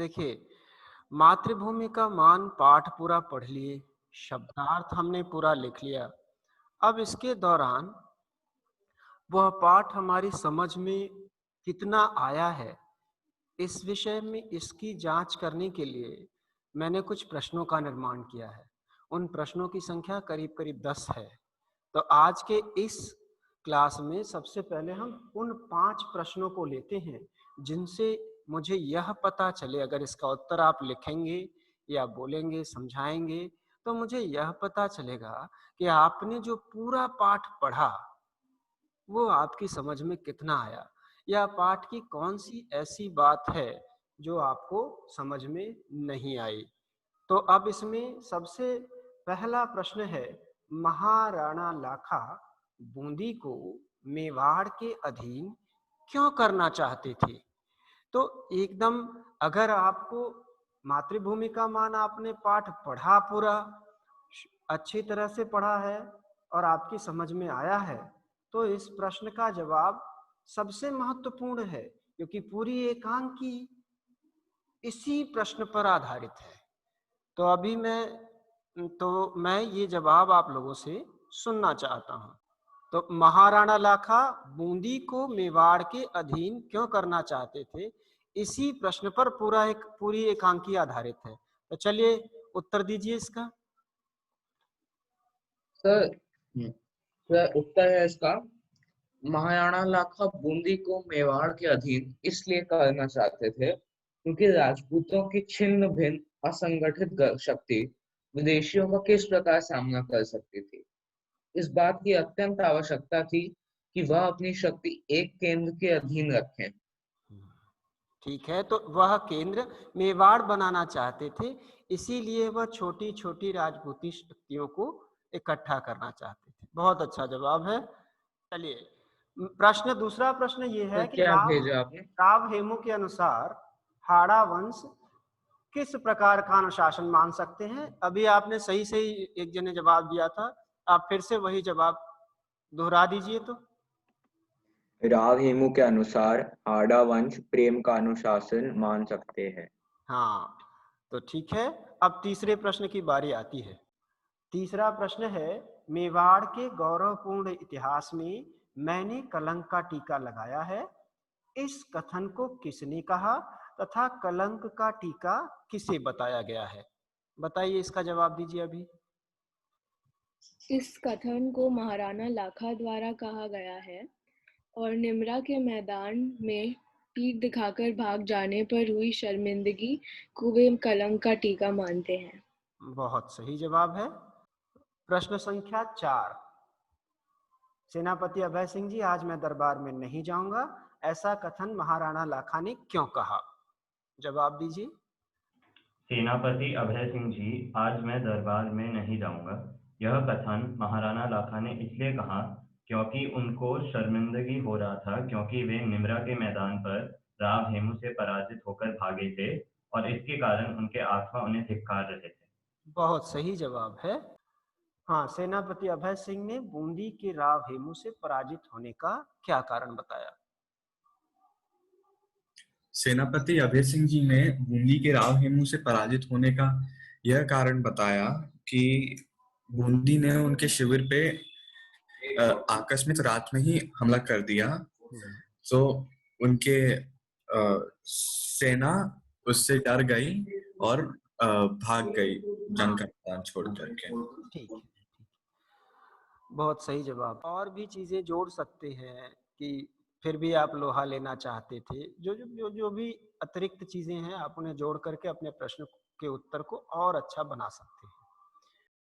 देखिए, मातृभूमि का मान पाठ पूरा पढ़ लिए, शब्दार्थ हमने पूरा लिख लिया। अब इसके दौरान वह पाठ हमारी समझ में कितना आया है, इस विषय में इसकी जांच करने के लिए मैंने कुछ प्रश्नों का निर्माण किया है। उन प्रश्नों की संख्या करीब-करीब 10 है। तो आज के इस क्लास में सबसे पहले हम उन 5 प्रश्नों को लेते हैं, जिनसे मुझे यह पता चले, अगर इसका उत्तर आप लिखेंगे या बोलेंगे, समझाएँगे, तो मुझे यह पता चलेगा कि आपने जो पूरा पाठ पढ़ा, वो आपकी समझ में कितना आया, या पाठ की कौन-सी ऐसी बात है, जो आपको समझ में नहीं आई। तो अब इसमें सबसे पहला प्रश्न है, महाराणा लाखा बूंदी को मेवाड़ के अधीन क्यों करना चाहते थे? तो एकदम, अगर आपको मातृभूमि का मान आपने पाठ पढ़ा पूरा, अच्छी तरह से पढ़ा है और आपकी समझ में आया है, तो इस प्रश्न का जवाब सबसे महत्वपूर्ण है, क्योंकि पूरी एकांकी इसी प्रश्न पर आधारित है। तो अभी मैं ये जवाब आप लोगों से सुनना चाहता हूँ। तो महाराणा लाखा बूंदी को मेवाड़ के अधीन क्यों करना चाहते थे? इसी प्रश्न पर पूरी एकांकी आधारित है। तो चलिए उत्तर दीजिए इसका। सर सर उत्तर है इसका, महाराणा लाखा बूंदी को मेवाड़ के अधीन इसलिए करना चाहते थे क्योंकि राजपूतों की छिन्न भिन्न असंगठित शक्ति विदेशियों का किस प्रकार सामना कर सकती थी। इस बात की अत्यंत आवश्यकता थी कि वह अपनी शक्ति एक केंद्र के अधीन रखें। ठीक है, तो वह केंद्र मेवाड़ बनाना चाहते थे, इसीलिए वह छोटी-छोटी राजपूती शक्तियों को इकट्ठा करना चाहते थे। बहुत अच्छा जवाब है। चलिए, दूसरा प्रश्न ये सर है कि क्या भेजा आपने? राव हेमू के अनुसार हाड़ा वंश किस प्रकार का अनुशासन मान सकते हैं? अभी आपने सही-सही एक जने जवाब दिया था, आप फिर से वही जवाब दोहरा दीजिए तो। राव हेमू के अनुसार हाड़ा वंश प्रेम का अनुशासन मान सकते हैं। हाँ, तो ठीक है। अब तीसरे प्रश्न की बारी आती है। तीसरा प्रश्न है, मेवाड़ के गौरवपूर्ण इतिहास में मैंने कलंक का टीका लगाया है, इस कथन को किसने कहा तथा कलंक का टीका किसे बताया गया है? बताइए, इसका जवाब दीजिए अभी। इस कथन को महाराणा लाखा द्वारा कहा गया है और निमरा के मैदान में पीठ दिखाकर भाग जाने पर हुई शर्मिंदगी को वे कलंक का टीका मानते हैं। बहुत सही जवाब है। प्रश्न संख्या 4, सेनापति अभय सिंह जी, आज मैं दरबार में नहीं जाऊंगा, ऐसा कथन महाराणा लाखा ने क्यों कहा? जवाब दीजिए। सेनापति अभय सिंह जी, आज मैं दरबार में नहीं जाऊंगा। यह कथन महाराणा लाखा ने इसलिए कहा क्योंकि उनको शर्मिंदगी हो रहा था, क्योंकि वे निमरा के मैदान पर राव हेमू से पराजित होकर भागे थे और इसके कारण उनके आत्मा उन्हें धिक्कार रहे थे। बहुत सही जवाब है। हाँ, सेनापति अभय सिंह ने बूंदी के राव हेमू से पराजित होने का क्या कारण बताया? सेनापति अभय सिंह जी ने बूंदी के राव हेमू से पराजित होने का यह कारण बताया कि बूंदी ने उनके शिविर पे आकस्मिक रात में ही हमला कर दिया, तो उनके सेना उससे डर गई और भाग गई जंग का मैदान छोड़ करके। ठीक है, बहुत सही जवाब। और भी चीजें जोड़ सकते हैं कि फिर भी आप लोहा लेना चाहते थे, जो भी अतिरिक्त चीजें हैं, आप उन्हें जोड़ करके अपने प्रश्न के उत्तर को और अच्छा बना सकते हैं।